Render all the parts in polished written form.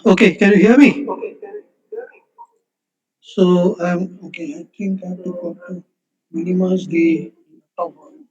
Okay, can you hear me? So, okay, I think I have to go to minimize the top one.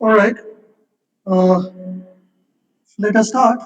All right, uh, let us start.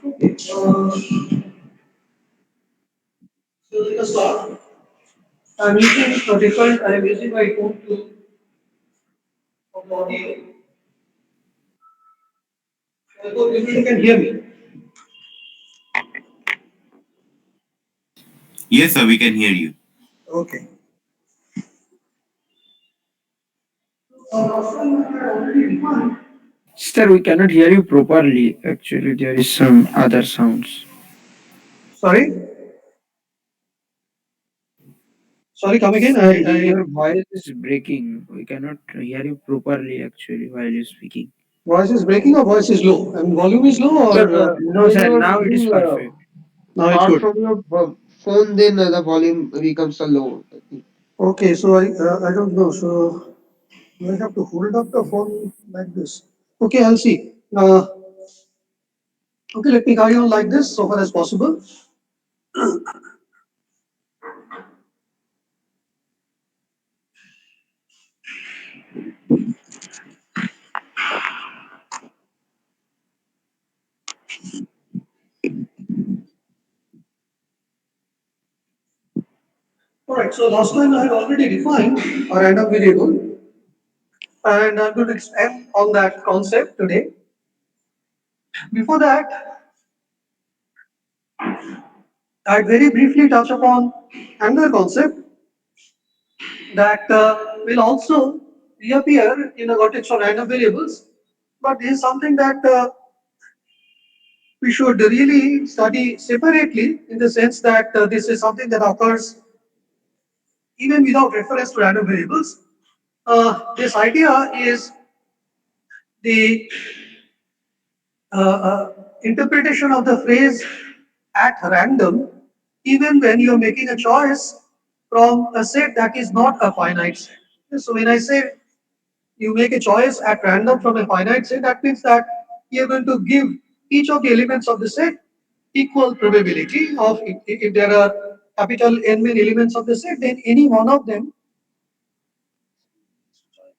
Okay, so let us start. I'm using a different. I'm using my phone to audio. I hope everyone can hear me. Yes, sir, we can hear you. Okay. Last time I had already defined. Sir, we cannot hear you properly. Actually, there is some other sounds. Sorry, sorry. Come again. Sir, your voice is breaking. We cannot hear you properly actually while you're speaking. Voice is breaking or voice is low, and volume is low Sir, or No, when sir, you are now it is speaking perfect. now it's far good. from your phone, then the volume becomes a low. I think. Okay, so I don't know. So do I have to hold up the phone like this? Okay, I'll see. Okay, let me carry on like this so far as possible. All right. So last time I had already defined a random variable, and I'm going to expand on that concept today. Before that, I'd very briefly touch upon another concept that will also reappear in a context of random variables. But this is something that we should really study separately in the sense that this is something that occurs even without reference to random variables. This idea is the interpretation of the phrase at random, even when you're making a choice from a set that is not a finite set. So when I say you make a choice at random from a finite set, that means that you're going to give each of the elements of the set equal probability of if there are capital N many elements of the set, then any one of them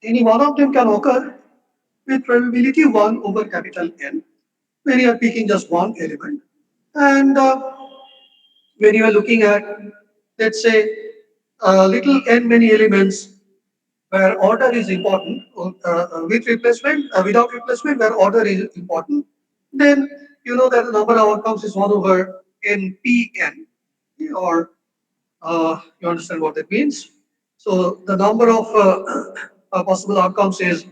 can occur with probability 1 over capital N when you are picking just one element. And when you are looking at, let's say, little n many elements where order is important, with replacement, without replacement, where order is important, then you know that the number of outcomes is 1 over npn, or You understand what that means? So the number of possible outcomes is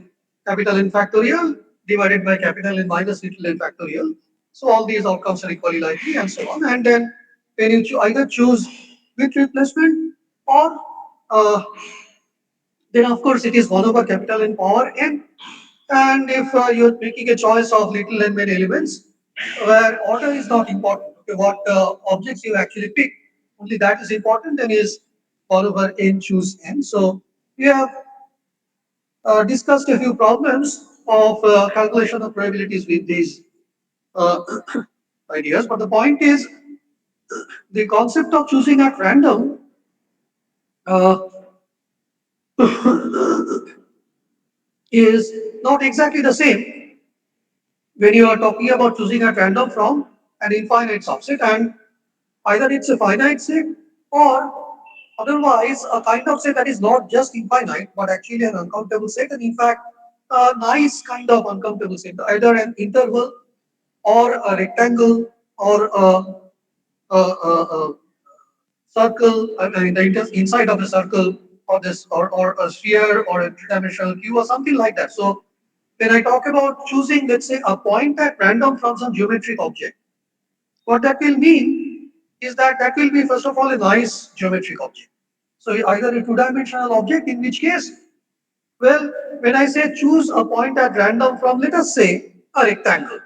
capital N factorial divided by capital N minus little n factorial. So all these outcomes are equally likely and so on. And then when you either choose with replacement or uh, then of course it is 1 over capital N power n. And if you're making a choice of little n many elements, where order is not important, okay, what objects you actually pick, only that is important, then is 1 over n choose n. So we have discussed a few problems of calculation of probabilities with these uh, ideas, but the point is the concept of choosing at random uh, is not exactly the same when you are talking about choosing at random from an infinite subset, and either it's a finite set or otherwise a kind of set that is not just infinite but actually an uncountable set, and in fact a nice kind of uncountable set, either an interval or a rectangle or a circle, I mean the inside of the circle or this or a sphere or a three-dimensional cube or something like that. So when I talk about choosing, let's say, a point at random from some geometric object, what that will mean is that that will be first of all a nice geometric object. So either a two-dimensional object, in which case, well, when I say choose a point at random from, let us say, a rectangle,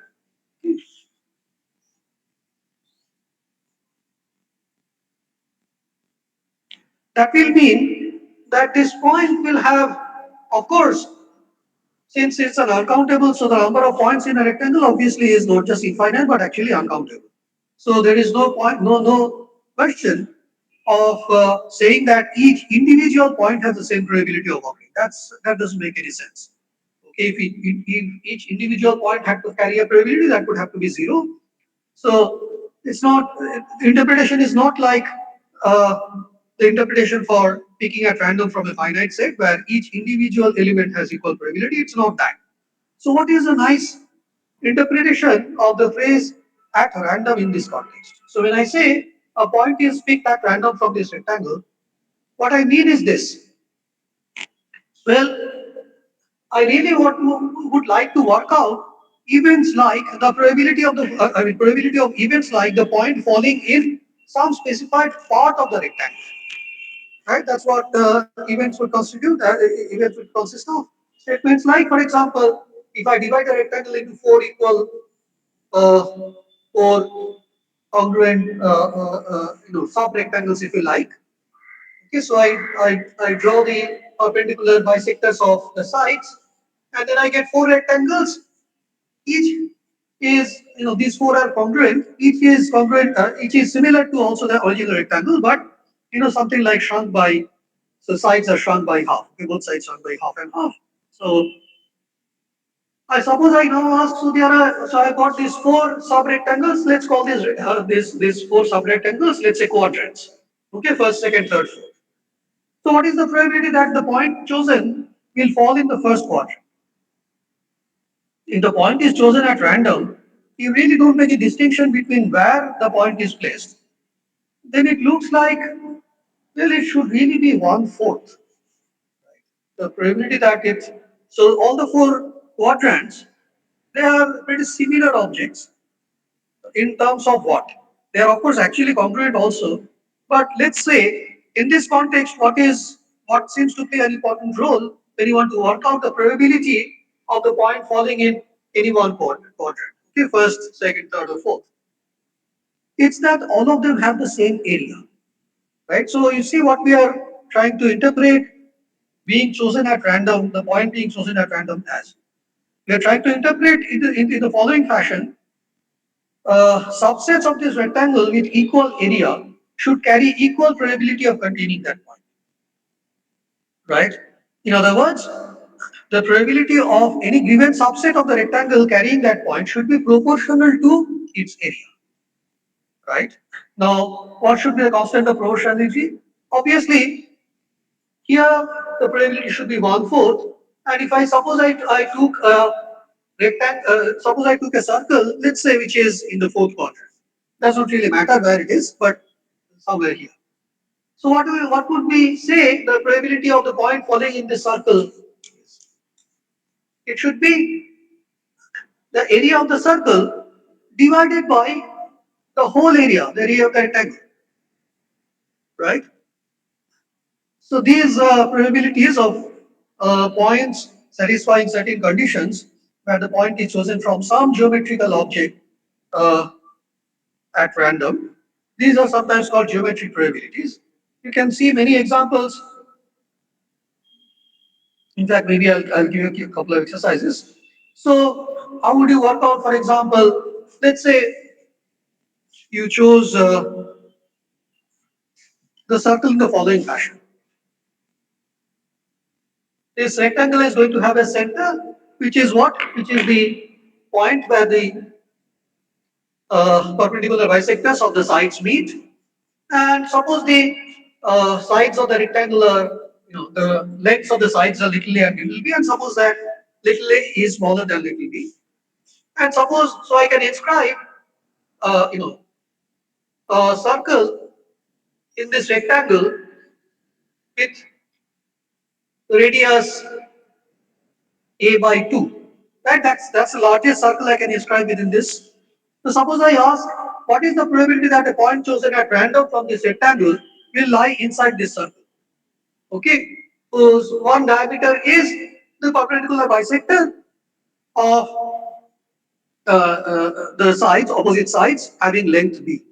that will mean that this point will have, of course, since it's an uncountable, so the number of points in a rectangle obviously is not just infinite but actually uncountable. So there is no point, no question of saying that each individual point has the same probability of occurring. That doesn't make any sense. Okay, if each individual point had to carry a probability, that would have to be zero. So it's not, interpretation is not like uh, the interpretation for picking at random from a finite set where each individual element has equal probability. It's not that. So what is a nice interpretation of the phrase at random in this context? So when I say a point is picked at random from this rectangle, what I mean is this. Well, I really would like to work out events like the probability of the probability of events like the point falling in some specified part of the rectangle. Right? That's what events would constitute. Events would consist of statements like, for example, if I divide a rectangle into four equal uh, four congruent sub rectangles, if you like. Okay, so I draw the perpendicular bisectors of the sides, and then I get four rectangles. Each is, these four are congruent. Each is congruent. Each is similar to also the original rectangle, but something like shrunk by. So sides are shrunk by half. Okay, both sides shrunk by half and half. So I suppose I now ask, so there are, so I got these four sub-rectangles. Let's call this four sub-rectangles, let's say quadrants. Okay, first, second, third, fourth. So what is the probability that the point chosen will fall in the first quadrant? If the point is chosen at random, you really don't make a distinction between where the point is placed. Then it looks like, well, it should really be one fourth. The probability that it's, so all the four quadrants, they are pretty similar objects in terms of what? They are of course actually congruent also, but let's say in this context, what seems to play an important role when you want to work out the probability of the point falling in any one quadrant. Okay, first, second, third, or fourth. It's that all of them have the same area, right? So you see what we are trying to interpret being chosen at random, the point being chosen at random as. We are trying to interpret in the following fashion: subsets of this rectangle with equal area should carry equal probability of containing that point, right? In other words, the probability of any given subset of the rectangle carrying that point should be proportional to its area, right? Now, what should be the constant of proportionality? Obviously, here the probability should be one fourth, and if I suppose I took a suppose I took a circle, let's say which is in the fourth quadrant. Doesn't really matter where it is, but somewhere here. So what would we say the probability of the point falling in the circle? It should be the area of the circle divided by the whole area, the area of the rectangle, right? So these probabilities of points satisfying certain conditions where the point is chosen from some geometrical object uh, at random. These are sometimes called geometric probabilities. You can see many examples. In fact, maybe I'll give you a couple of exercises. So how would you work out, for example, let's say you choose the circle in the following fashion. This rectangle is going to have a center, which is what? Which is the point where the perpendicular bisectors of the sides meet. And suppose the sides of the rectangular, the lengths of the sides are little a and little b, and suppose that little a is smaller than little b. And suppose, so I can inscribe, uh, you know, a circle in this rectangle with radius a by 2. Right? That's the largest circle I can inscribe within this. So suppose I ask, what is the probability that a point chosen at random from this rectangle will lie inside this circle? Okay. So one diameter is the perpendicular bisector of the sides, opposite sides having length b.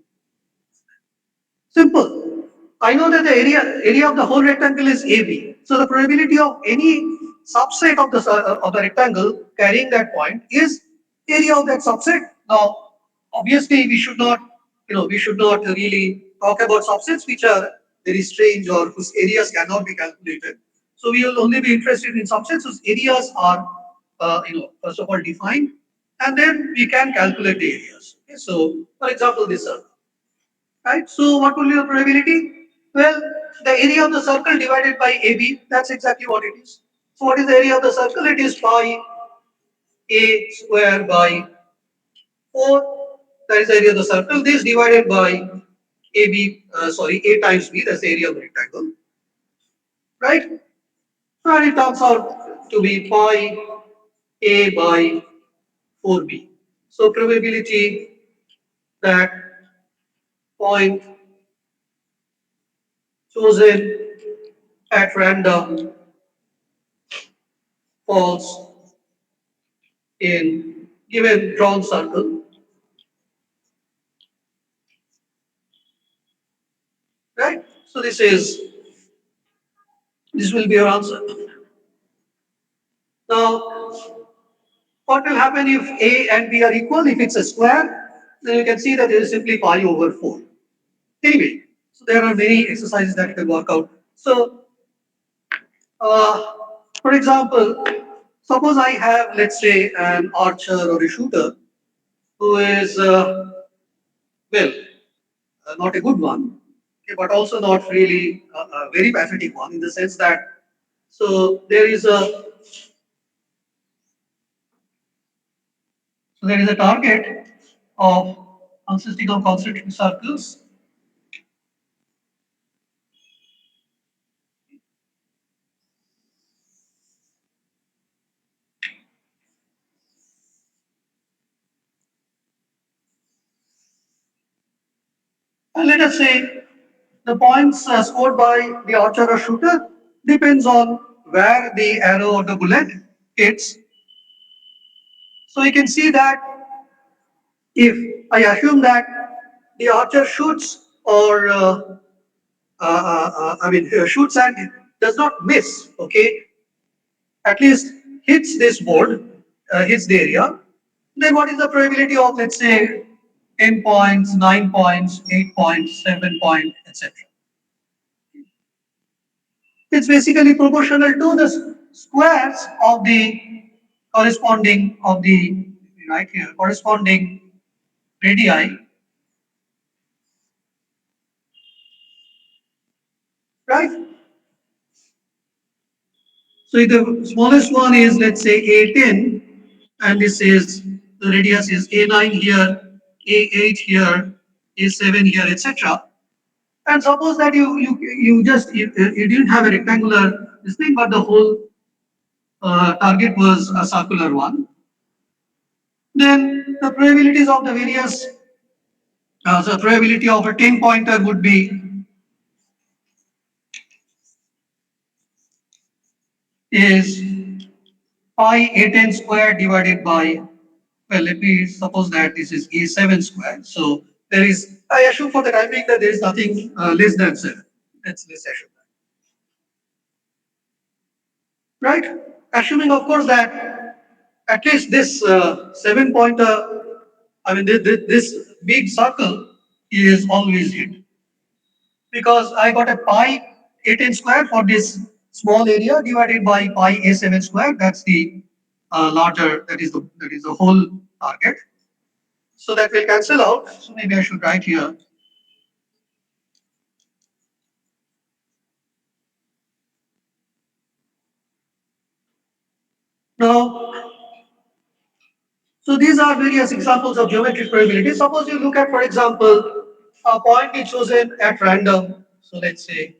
Simple. I know that the area of the whole rectangle is AB. So the probability of any subset of the rectangle carrying that point is area of that subset. Now, obviously, we should not really talk about subsets which are very strange or whose areas cannot be calculated. So we will only be interested in subsets whose areas are, first of all defined, and then we can calculate the areas. Okay, so, for example, this circle. Right? So what will be the probability? Well, the area of the circle divided by AB, that's exactly what it is. So what is the area of the circle? It is pi A square by 4. That is the area of the circle. This divided by A times B, that's the area of the rectangle. Right? And it turns out to be pi A by 4B. So probability that point chosen at random falls in given drawn circle, right? So this will be your answer. Now, what will happen if A and B are equal? If it's a square, then you can see that it is simply pi over 4. Anyway, so there are many exercises that you can work out. So, uh, for example, suppose I have, let's say, an archer or a shooter who is, well, not a good one, okay, but also not really a very pathetic one in the sense that so there is a target of consisting of concentric circles. And let us say the points scored by the archer or shooter depends on where the arrow or the bullet hits. So you can see that if I assume that the archer shoots or shoots and does not miss, okay, at least hits this board, hits the area, then what is the probability of, let's say, 10 points, 9 points, 8 points, 7 points, etc. It's basically proportional to the squares of the corresponding of the right here corresponding radii, right? So if the smallest one is, let's say, A10, and this is the radius is A9 here, A8 here, A7 here, etc. And suppose that you didn't have a rectangular this thing, but the whole target was a circular one. Then the probabilities of the various so probability of a 10 pointer would be is pi a10 square divided by, well, let me suppose that this is a7 square. So there is, I assume for the time being that there is nothing less than 7. Let's assume that. Right? Assuming, of course, that at least this 7 pointer, I mean, this big circle is always hit. Because I got a pi a10 square for this small area divided by pi a7 square. That's the larger, that is the whole target. So that will cancel out. So maybe I should write here. Now, so these are various examples of geometric probability. Suppose you look at, for example, a point is chosen at random. So let's say,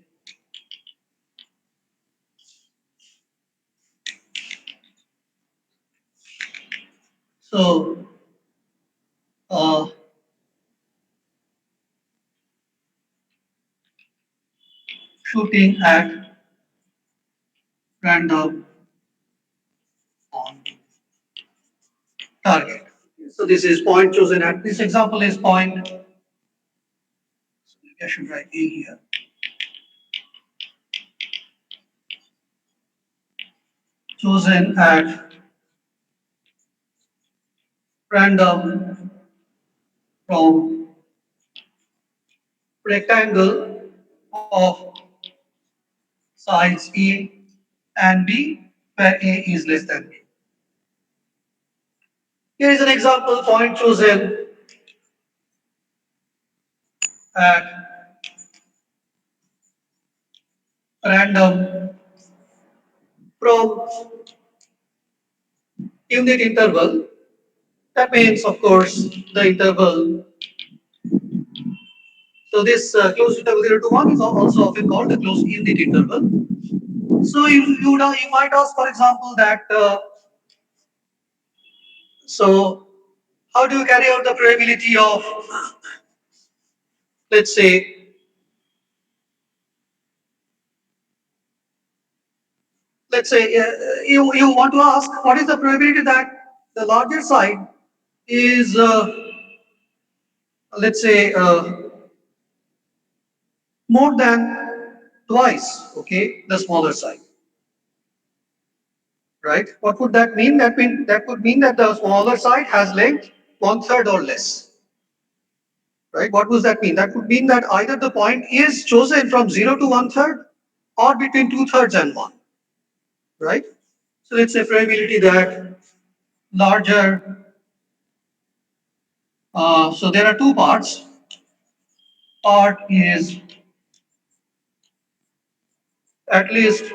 so uh, shooting at random on target. So this is point chosen at, this example is point, so maybe I should write A here. Chosen at random from rectangle of sides A and B where A is less than B. Here is an example point chosen at random from unit interval. That means, of course, the interval. So this closed interval 0 to 1 is also often called the closed unit interval. So you might ask, for example, that so how do you carry out the probability of, let's say, you want to ask what is the probability that the larger side is, let's say, more than twice, okay, the smaller side, right? What would that mean? That would mean that the smaller side has length one third or less, right? What does that mean? That would mean that either the point is chosen from 0 to one third or between two thirds and one, right? So let's say probability that larger, so there are two parts. Part is at least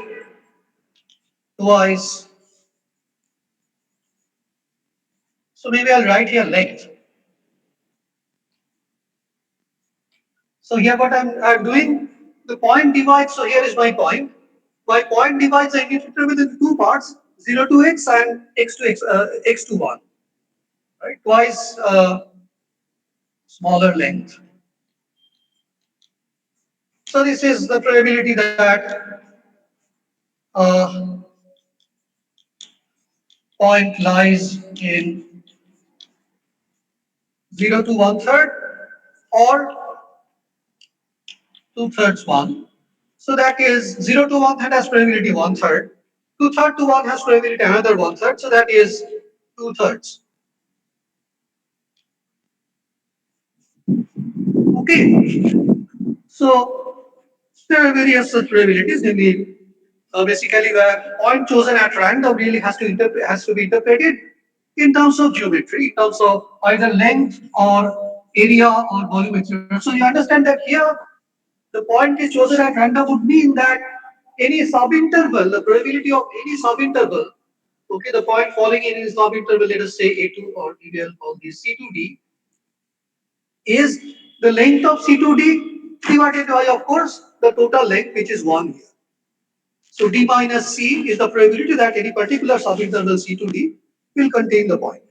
twice. So maybe I'll write here length. So here what I'm doing, the point divides, so here is my point. My point divides the integer within two parts, 0 to x and x to 1, right? Twice smaller length. So this is the probability that point lies in 0 to one third or two thirds one. So that is 0 to one third has probability one third. Two third to one has probability another one third. So that is two thirds. Okay. So there are various such probabilities. Namely, basically, where point chosen at random really has to be interpreted in terms of geometry, in terms of either length or area or volume, etc. So you understand that here the point is chosen at random would mean that any subinterval, the probability of any subinterval, okay, the point falling in any subinterval, let us say A2 or maybe I'll call this C2D, is the length of C2D divided by, of course, the total length, which is 1 here. So D minus C is the probability that any particular subinterval C to D will contain the point.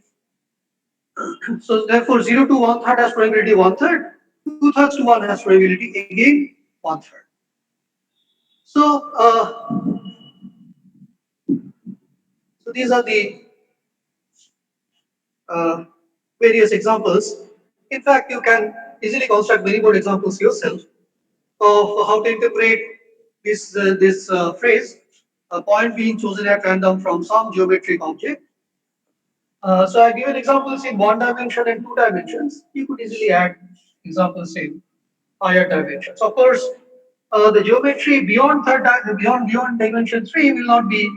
So therefore 0 to 1/3 has probability 1/3, 2/3 to 1 has probability again 1/3. So, so these are the uh, various examples. In fact, you can easily construct many more examples yourself of how to interpret this phrase, a point being chosen at random from some geometric object. So I given examples in one dimension and two dimensions. You could easily add examples in higher dimensions. Of course, the geometry beyond beyond dimension three will not be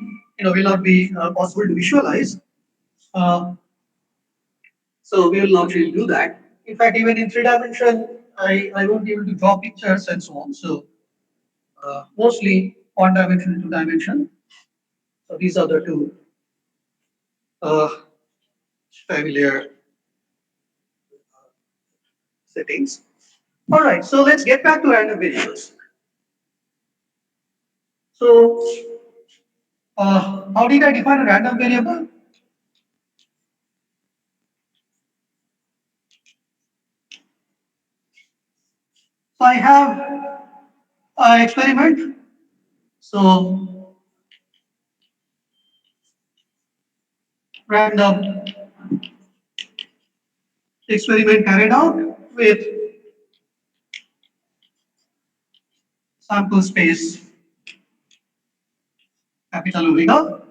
possible to visualize. Uh, so we will not really do that. In fact, even in three dimension, I won't be able to draw pictures and so on. So mostly one dimension, two dimension. So these are the two uh, familiar settings. All right, so let's get back to random variables. So how did I define a random variable? So I have an experiment. So random experiment carried out with sample space capital omega.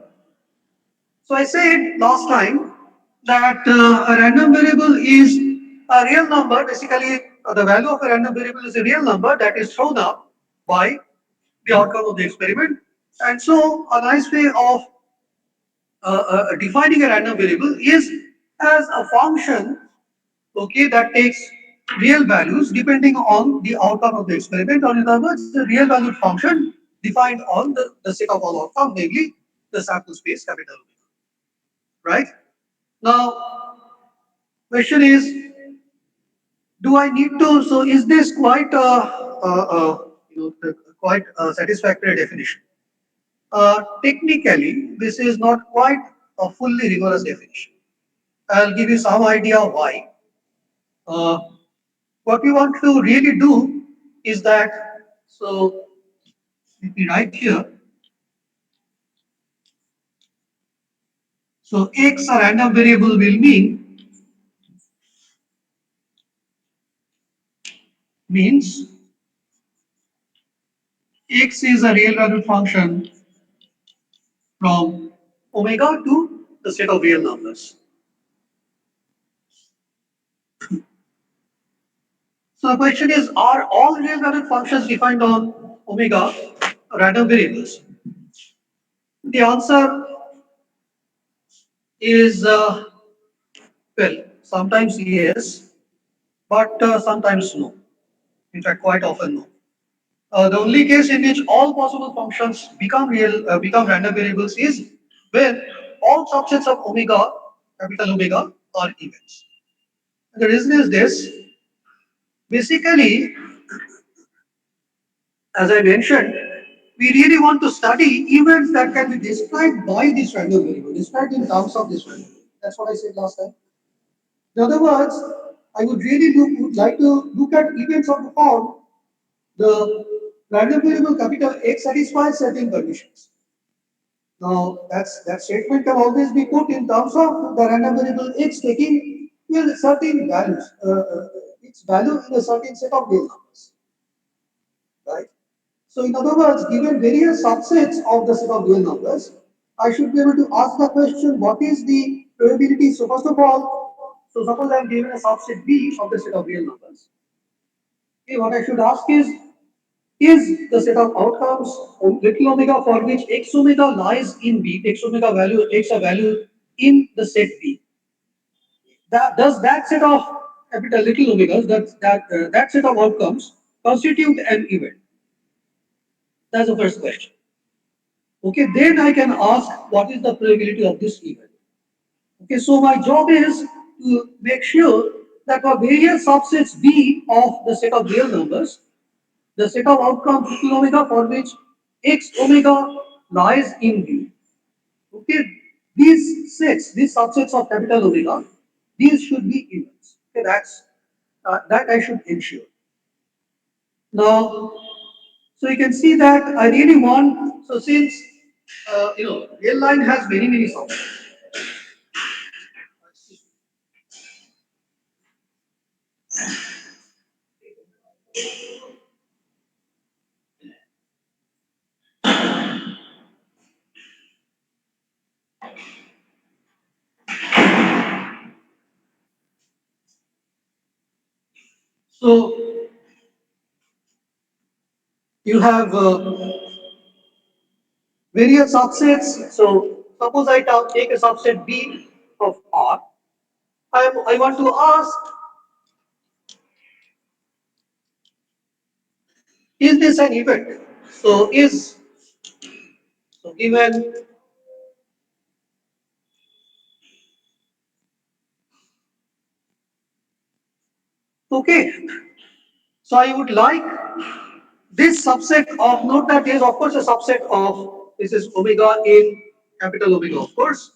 So I said last time that a random variable is a real number. Basically, the value of a random variable is a real number that is thrown up by the outcome of the experiment. And so, a nice way of defining a random variable is as a function, okay, that takes real values depending on the outcome of the experiment, or in other words, the real valued function defined on the set of all outcomes, namely the sample space capital omega, right? Now, question is, do I need to? So, is this quite quite a satisfactory definition? Technically, this is not quite a fully rigorous definition. I'll give you some idea why. Uh, what we want to really do is that, so let me write here. So x a random variable will means x is a real valued function from omega to the set of real numbers. So the question is, are all real valued functions defined on omega random variables? The answer is well, sometimes yes, but sometimes no. In fact, quite often no. The only case in which all possible functions become random variables is when all subsets of omega, capital Omega, are evens. And the reason is this: basically, as I mentioned, we really want to study events that can be described by this random variable, described in terms of this random variable. That's what I said last time. In other words, I would really would like to look at events of the form the random variable capital X satisfies certain conditions. Now, that statement can always be put in terms of the random variable X taking certain values, its value in a certain set of real numbers, right? So, in other words, given various subsets of the set of real numbers, I should be able to ask the question, what is the probability? So, first of all, so suppose I am given a subset B of the set of real numbers. Okay, what I should ask is the set of outcomes little omega for which x omega lies in B, x omega value, x a value in the set B. Does that set of capital little omegas, that set of outcomes constitute an event? That's the first question. Okay, then I can ask what is the probability of this event. Okay, so my job is to make sure that for various subsets B of the set of real numbers, the set of outcomes little omega for which x omega lies in V. Okay, these sets, these subsets of capital omega, these should be evens. Okay, that I should ensure. Now, so you can see that I really want. So since real line has many subsets. So you have various subsets. So suppose I take a subset B of R. I want to ask, is this an event? So is so given okay. So I would like this subset of note that is of course a subset of this is omega in capital omega of course.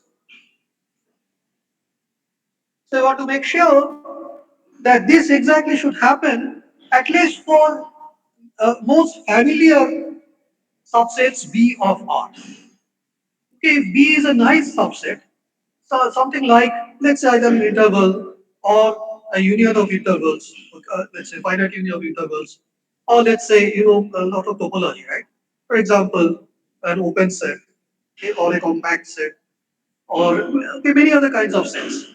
So I want to make sure that this exactly should happen at least for most familiar subsets B of R. Okay, if B is a nice subset, so something like let's say either an interval or a union of intervals, let's say finite union of intervals, or let's say a lot of topology, right? For example, an open set, okay, or a compact set, or okay, many other kinds of sets.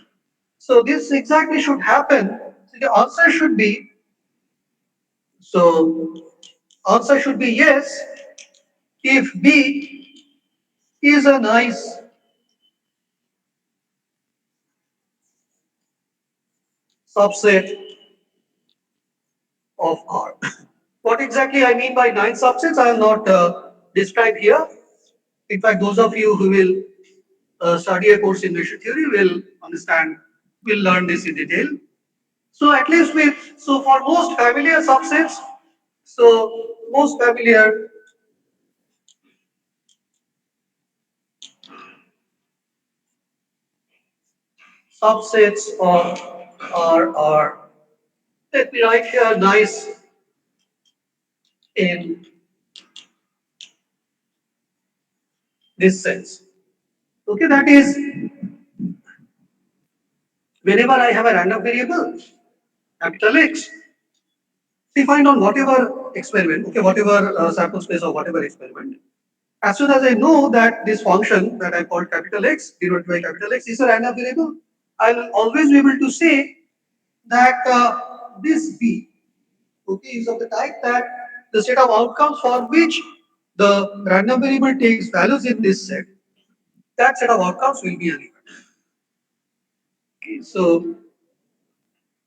So this exactly should happen. So the answer should be so answer should be yes if B is a nice subset of R. What exactly I mean by nine subsets, I will not describe here. In fact, those of you who will study a course in measure theory will understand, will learn this in detail. So at least so for most familiar subsets, so most familiar subsets are let me write here nice in this sense. Okay, that is whenever I have a random variable, capital X, defined on whatever experiment, okay, whatever sample space or whatever experiment. As soon as I know that this function that I called capital X, denoted by capital X, is a random variable, I'll always be able to say that this B, okay, is of the type that the set of outcomes for which the random variable takes values in this set, that set of outcomes will be an event. Okay, so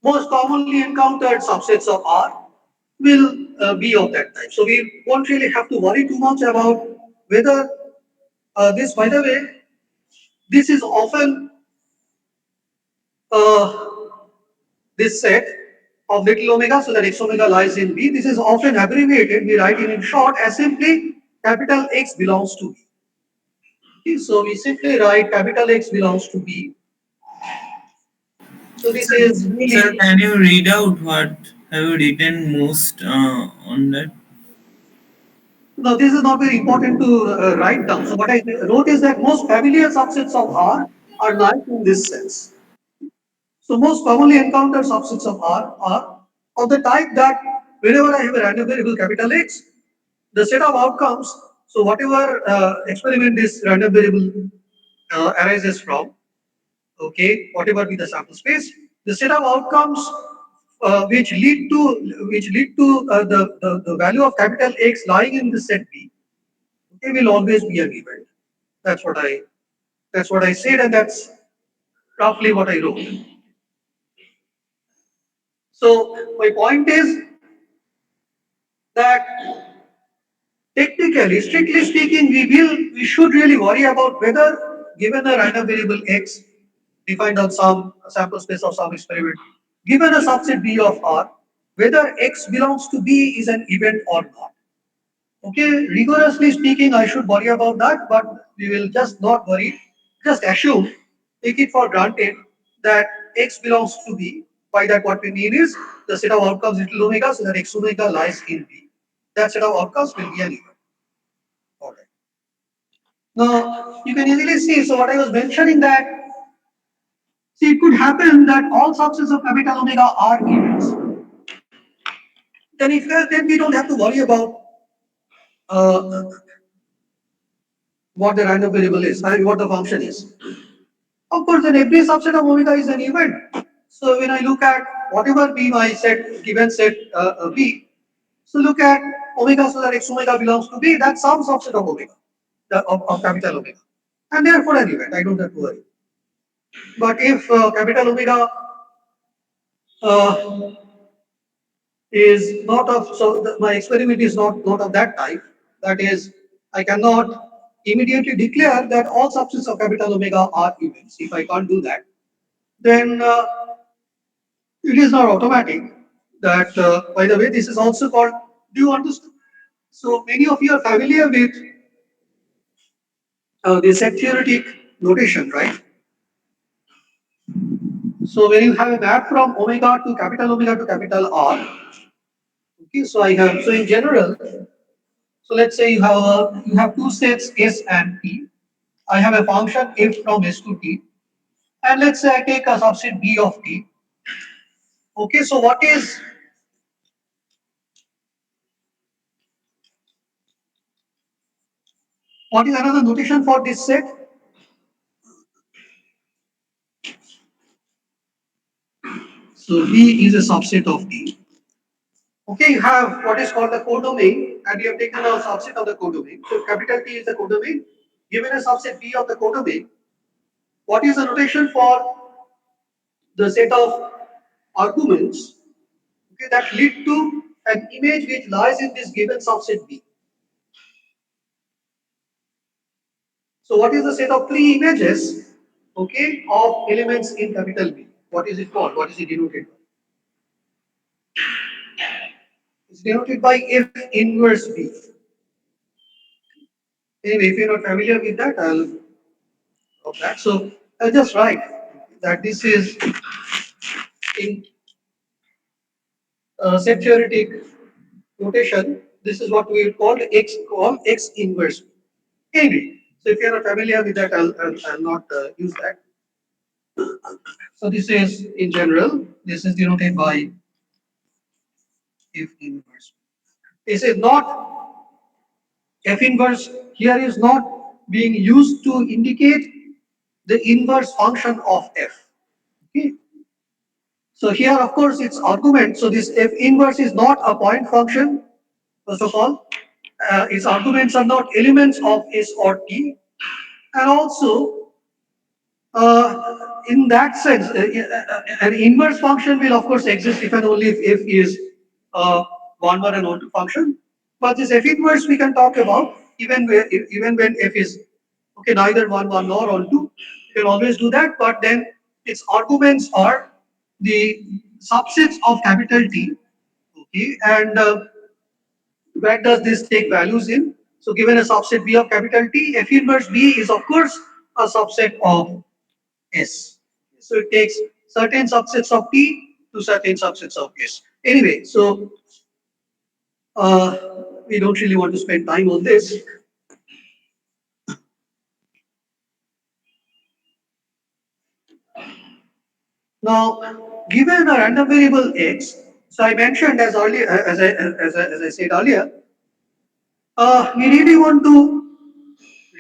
most commonly encountered subsets of R will be of that type. So we won't really have to worry too much about whether this, by the way, this is often uh, this set of little omega, so that x omega lies in B. This is often abbreviated. We write it in short as simply capital X belongs to B. Okay, so we simply write capital X belongs to B. So this is Sir, really can you read out what have you written most on that? no. This is not very important to write down. So what I wrote is that most familiar subsets of R are nice in this sense. So most commonly encountered subsets of R are of the type that whenever I have a random variable capital X, the set of outcomes, so whatever experiment this random variable arises from, okay, whatever be the sample space, the set of outcomes which lead to the value of capital X lying in the set B, okay, will always be an event. That's what I that's what I said, and that's roughly what I wrote. So my point is that technically, strictly speaking, we should really worry about whether given a random variable X defined on some sample space of some experiment, given a subset B of R, whether X belongs to B is an event or not. Okay, rigorously speaking, I should worry about that, but we will just not worry. Just assume, take it for granted that X belongs to B. By that, what we mean is the set of outcomes little omega, so that X omega lies in B. That set of outcomes will be an event. Alright. Now, you can easily see, so what I was mentioning that, see, it could happen that all subsets of capital omega are events. Then we don't have to worry about uh, what the random variable is, what the function is. Of course, then every subset of omega is an event. So when I look at whatever be my set, given set B, so look at omega so that X omega belongs to B, that's some subset of omega, of capital omega. And therefore an event, I don't have to worry. But if capital omega uh, is not of, so my experiment is not of that type, that is, I cannot immediately declare that all subsets of capital omega are events. If I can't do that, then it is not automatic. That, by the way, this is also called, do you understand? So many of you are familiar with the set theoretic notation, right? So when you have a map from omega to capital R, okay, so I have, so in general, so let's say you have two sets S and T. I have a function f from S to T, and let's say I take a subset B of T. Okay, so what is another notation for this set? So B is a subset of T. Okay, you have what is called the codomain, and you have taken a subset of the codomain. So capital T is the codomain. Given a subset B of the codomain, what is the notation for the set of arguments, okay, that lead to an image which lies in this given subset B? So what is the set of three images, okay, of elements in capital B? What is it called? What is it denoted by? It's denoted by F inverse B. Anyway, if you're not familiar with that, I'll drop that. So I'll just write that this is in set theoretic notation. This is what we will call X inverse. Anyway, so if you're not familiar with that, I'll not use that. So this is in general, this is denoted by F inverse. This is not F inverse here is not being used to indicate the inverse function of F. Okay. So here, of course, it's argument. So this F inverse is not a point function. First of all, its arguments are not elements of S or T, and also in that sense, an inverse function will of course exist if and only if f is a one and one function. But this f inverse we can talk about even when f is okay neither one nor on two. You can always do that, but then its arguments are the subsets of capital T. Okay, and where does this take values in? So given a subset B of capital T, F inverse B is of course a subset of S. So it takes certain subsets of T to certain subsets of S. Anyway, so we don't really want to spend time on this. Now, given a random variable X, so I mentioned as earlier, as I said earlier, we really want to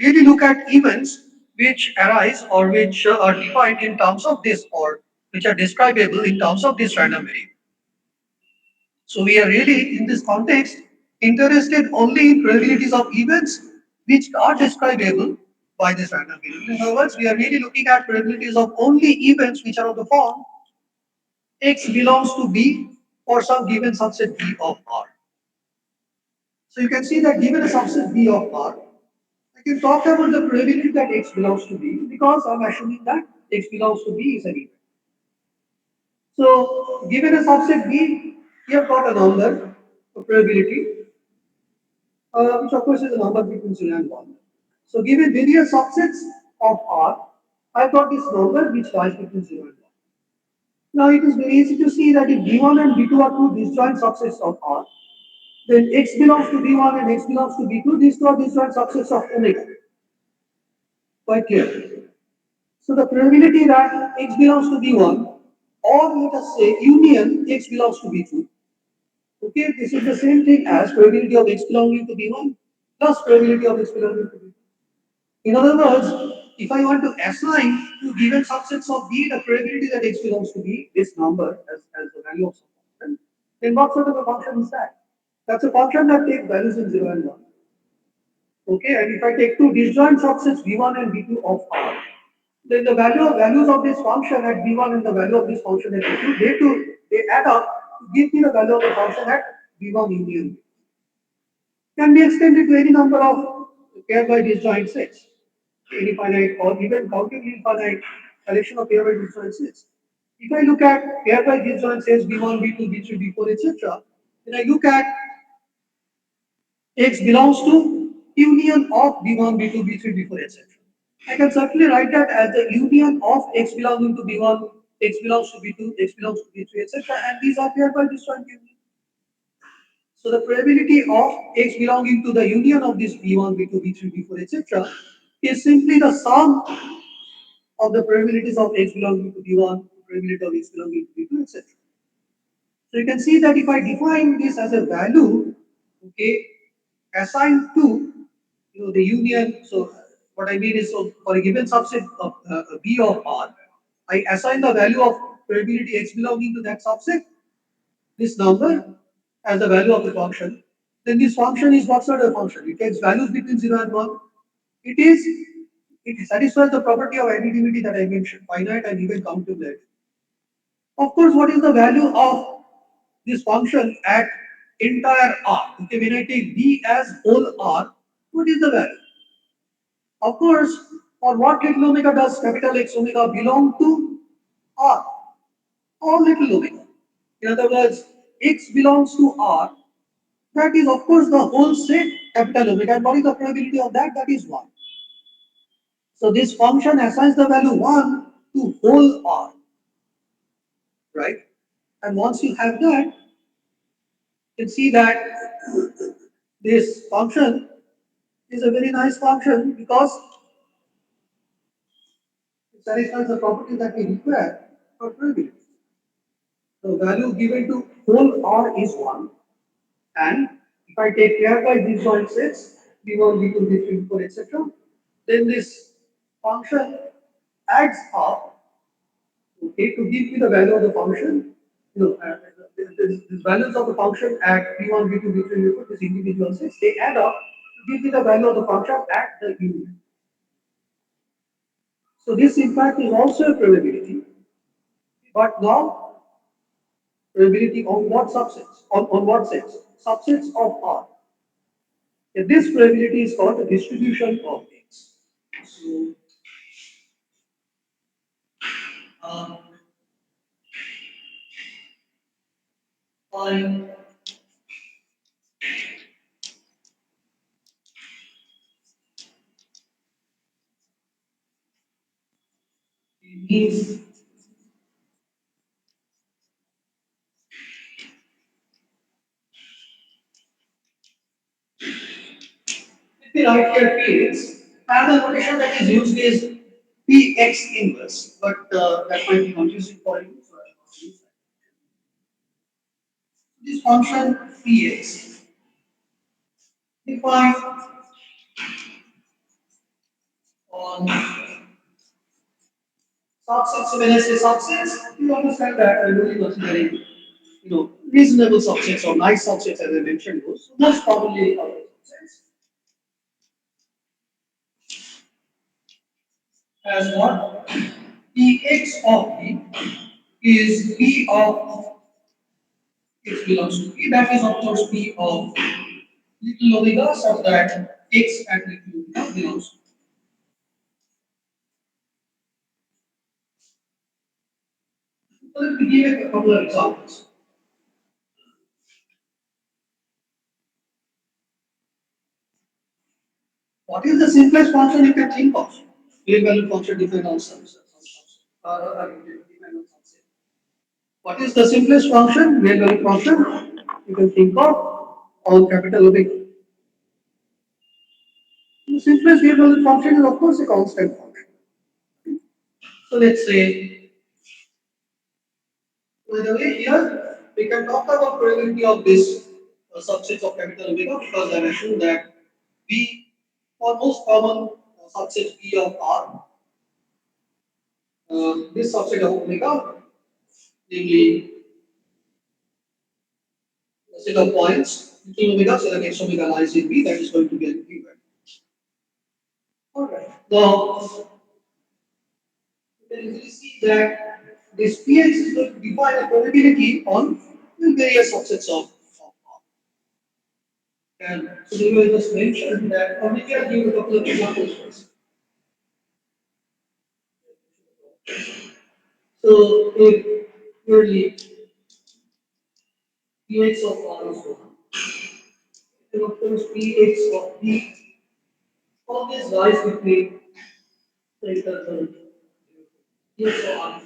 really look at events which arise or which are defined in terms of this or which are describable in terms of this random variable. So we are really in this context interested only in probabilities of events which are describable by this random variable. In other words, we are really looking at probabilities of only events which are of the form X belongs to B for some given subset B of R. So you can see that given a subset B of R, I can talk about the probability that X belongs to B because I'm assuming that X belongs to B is an event. So given a subset B, We have got a number, a probability, which of course is a number between 0 and 1. So given various subsets of R, I've got this number which lies between 0 and 1. Now it is very easy to see that if B1 and B2 are two disjoint subsets of R, then X belongs to B1 and X belongs to B2, these two are disjoint subsets of omega. Quite clear. So the probability that X belongs to B1, or let us say union X belongs to B2, okay, this is the same thing as probability of X belonging to B1 plus probability of X belonging to B2. In other words, if I want to assign to given subsets of B the probability that X belongs to B, this number as the value of some function, then what sort of a function is that? That's a function that takes values in 0 and 1. Okay, and if I take two disjoint subsets B1 and B2 of R, then the values of this function at B1 and the value of this function at B2, they add up to give me the value of the function at B1 union. Can be extended to any number of pairwise disjoint sets, any finite or even countably infinite collection of pairwise disjoint sets. If I look at pairwise disjoint sets B1, B2, B3, B4, etc., then I look at X belongs to union of B1, B2, B3, B4, etc. I can certainly write that as the union of X belonging to B1, X belongs to B2, X belongs to B3, etc. And these are pairwise disjoint union. So the probability of X belonging to the union of this B1, B2, B3, B4, etc. is simply the sum of the probabilities of X belonging to B1, probability of X belonging to B2, etc. So you can see that if I define this as a value, okay, assigned to the union. So what I mean is, so for a given subset of B of R, I assign the value of probability X belonging to that subset, this number as the value of the function. Then this function is what sort of function? It takes values between 0 and 1. It is it satisfies the property of additivity that I mentioned, finite and even countable. Of course, what is the value of this function at entire R? Okay, when I take B as whole R, what is the value? Of course, for what little omega does capital X omega belong to R? All little omega. In other words, X belongs to R. That is, of course, the whole set capital omega. And what is the probability of that? That is 1. So this function assigns the value 1 to whole R, right? And once you have that, you can see that this function is a very nice function because it satisfies the property that we require for probability. The value given to whole R is 1. And if I take pairwise disjoint sets, B1, B2, B3, B4, etc., then this function adds up, okay, to give me the value of the function. The values of the function at B1, B2, B3, B4, these individual sets, they add up to give me the value of the function at the union. So this in fact is also a probability, but now probability on what subsets? On what sets? Subsets of R. Yeah, this probability is called the distribution of X. So, um, find these, let me write here Px. Another notation that is used is Px inverse, but that might be confusing for you. So I will not use that. This function Px defined on subsets. So when I say subsets, you understand that I'm only considering reasonable subsets or nice subsets as I mentioned those. So most probably are subsets as what? Px of B is P of X belongs to P. That is of course P of little omega such that X at little omega belongs to P. So let me give a couple of examples. What is the simplest function you can think of? Real valued function depend on depend on subset. What is the simplest function? Real valued function you can think of on capital omega. The simplest real valued function is of course a constant function. So let's say, by the way, here we can talk about probability of this subset of capital omega because I mentioned that B for most common subset B of R, this subset of omega, namely a set of points between omega, so that x omega lies in B, that is going to be an event. Alright. Now, you can easily see that this Px is going to define a probability on various subsets of R. And so we will just mention that, or maybe I'll give a couple of examples first. So if purely Px of R is 1, then of course Px of B always lies between the Px of R.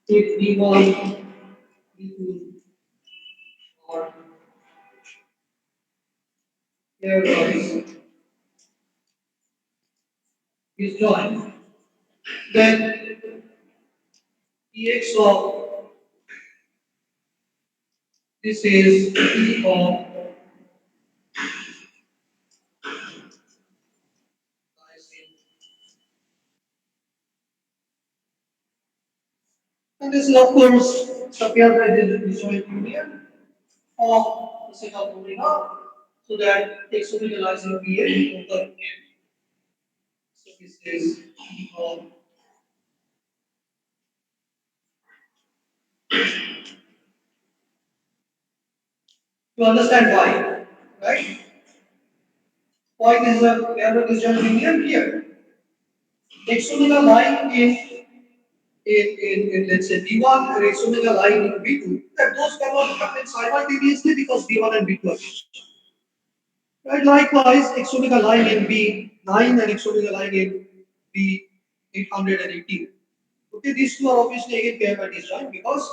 If B1, B2, or pairwise is joined, then Px of this is P of and this is of course appears by the disjoint union of the set of omega so that x omega lies in P over M. So this is P of to understand why, right? Why is the error disjoint union here? X omega lying in let's say B1 and x omega lying in B2, that those cannot happen simultaneously because B1 and B2 are disjoint. Right? Likewise, x omega lying in B9 and x omega lying in B818. Okay, these two are obviously again paired by disjoint because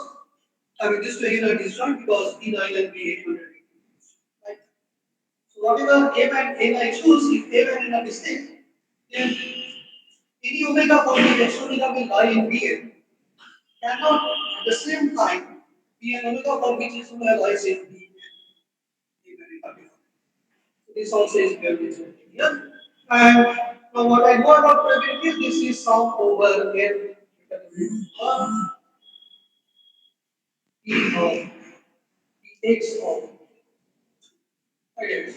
I mean this two again are disjoint because B9 and B818. Right? So whatever M and N I choose, if M and N are distinct, then any omega for which x omega will lie in Bn cannot at the same time be an omega for which x omega lies in B. This also is very here. And now what I know about probability, this is sum over n p of x of again.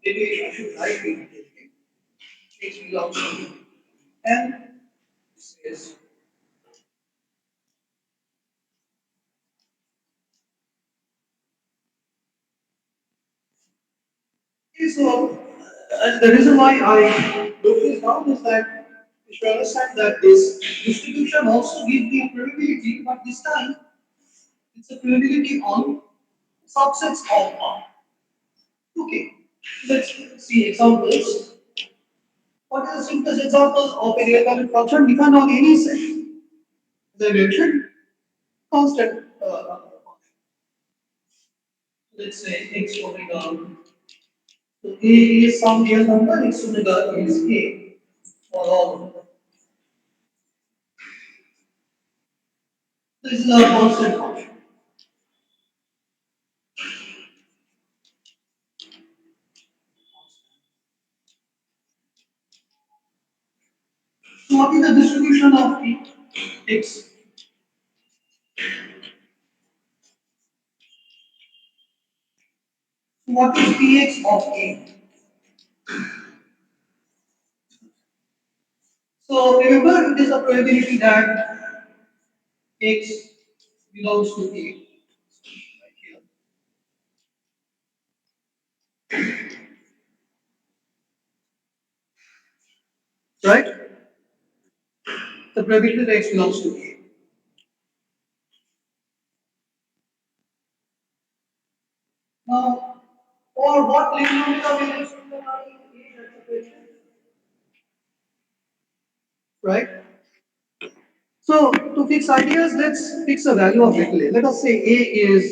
Maybe I should write it. X belongs to n. This is so. And the reason why I wrote this down is that you should understand that this distribution also gives the probability, but this time it's a probability on subsets of R. Okay, let's see examples. What is the simplest example of a real valued function defined on any set? As I mentioned, constant function. Let's say x omega. So a is some real number, x omega is a for all. This is a constant function. So what is the distribution of the x? So what is px of a? So remember, it is a probability that x belongs to a. Right here. Right? The probability that x belongs to a. for what little omega will x omega lie in A? That's the question, right? So to fix ideas, let's fix a value of little a. Let us say A is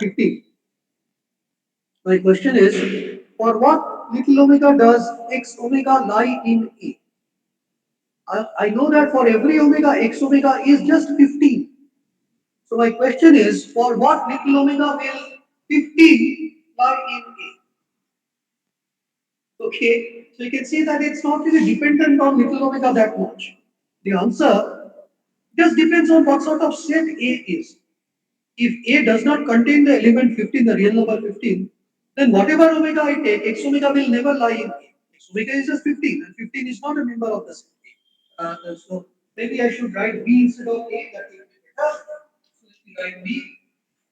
15. My question is, for what little omega does x omega lie in A? I know that for every omega, x omega is just 15. So my question is, for what little omega will 15 lie in A? Okay, so you can see that it's not really dependent on little omega that much. The answer just depends on what sort of set A is. If A does not contain the element 15, the real number 15, then whatever omega I take, x omega will never lie in A. X omega is just 15, and 15 is not a member of the set A. So maybe I should write B instead of A, that will be better. So let me write B.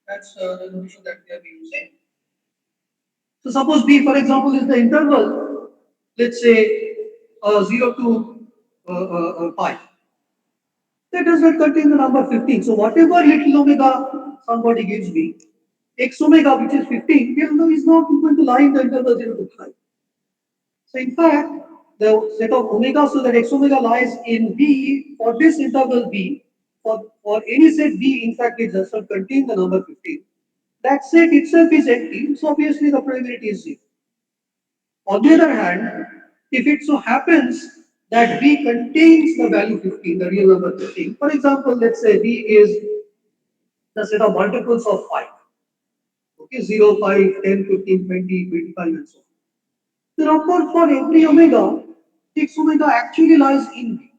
That's the notation that we are using. So suppose B, for example, is the interval, let's say 0 to pi. That does not contain the number 15. So whatever little omega somebody gives me, x omega, which is 15, we know is not equal to lie in the interval 0 to pi. So in fact, the set of omega so that x omega lies in B for this interval B, for any set B, in fact, it does not contain the number 15. That set itself is empty, so obviously the probability is 0. On the other hand, if it so happens that B contains the value 15, the real number 15, for example, let's say B is the set of multiples of 5, okay, 0, 5, 10, 15, 20, 25, and so on. Then of course for every omega, x omega actually lies in B.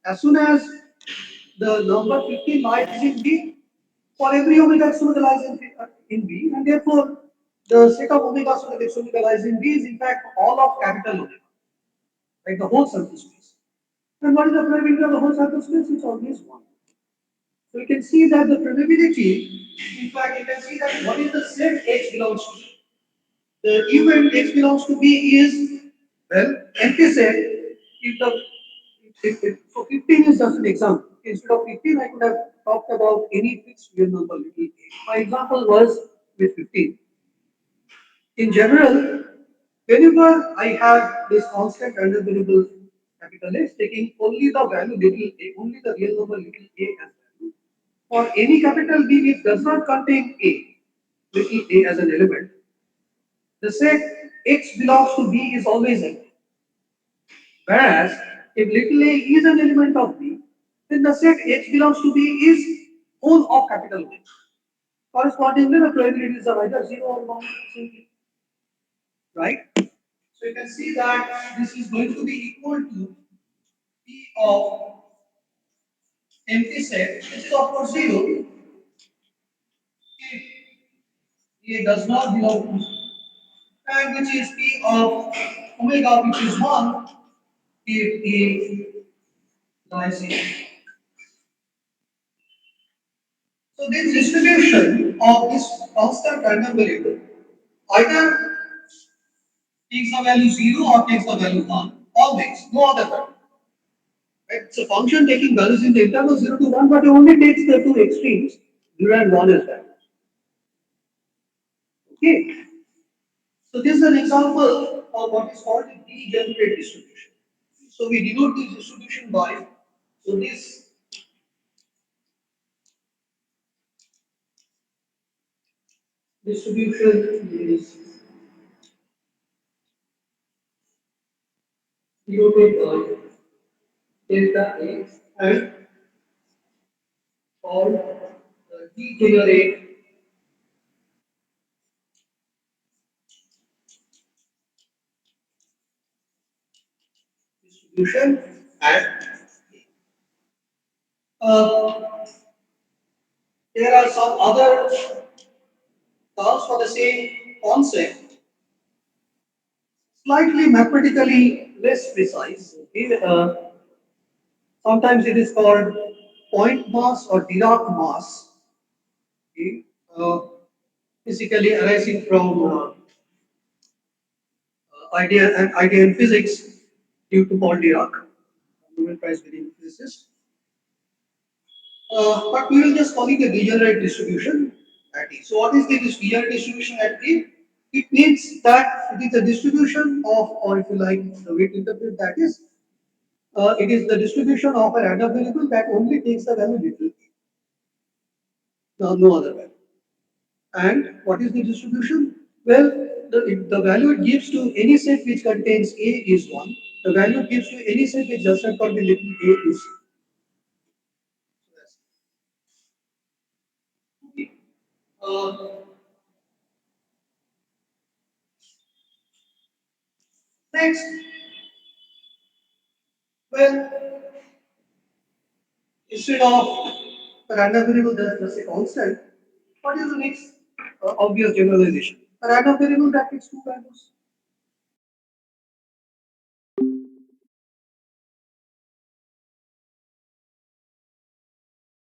As soon as the number 15 lies in B, for every omega x omega lies in B, and therefore the set of omega so that x omega lies in B is in fact all of capital omega, like the whole surface space. And what is the probability of the whole surface space? It's always 1. So you can see that the probability, in fact, you can see that what is the set X belongs to. The event X belongs to B is, well, empty set. If the so 15 is just an example. Instead of 15, I could have talked about any fixed real number little a. My example was with 15. In general, whenever I have this constant random variable capital X taking only the value little a, only the real number little a as value, for any capital B which does not contain A, little a as an element, the set X belongs to B is always empty. Whereas if little a is an element of B, then the set X belongs to B is whole of capital B. Correspondingly, the probabilities are either 0 or 1 simply, right? So you can see that this is going to be equal to P of empty set, which is of course 0 if A does not belong to, and which is P of omega, which is 1 if A lies in. So this distribution of this constant random variable either takes the value 0 or takes the value 1, always, no other way. Right? It's a function taking values in the interval 0 to 1, but it only takes the two extremes, 0 and 1 as well. Okay. So this is an example of what is called a degenerate distribution. So we denote this distribution by, so this distribution is denoted by delta A and called degenerate distribution. And uh, there are some other terms for the same concept, slightly mathematically less precise. Okay? Sometimes it is called point mass or Dirac mass, okay? Basically arising from idea in physics due to Paul Dirac, Nobel Prize winning physicist. But we will just call it a degenerate distribution at E. So what is the degenerate distribution at E? It means that it is a distribution of, or if you like, the way to interpret that is, it is the distribution of a random variable that only takes the value literally, no other value. And what is the distribution? Well, the value it gives to any set which contains A is 1. The value it gives to any set which does not contain little a is 0. Next, well, instead of a random variable that is just a constant, what is the next obvious generalization? A random variable that takes two values.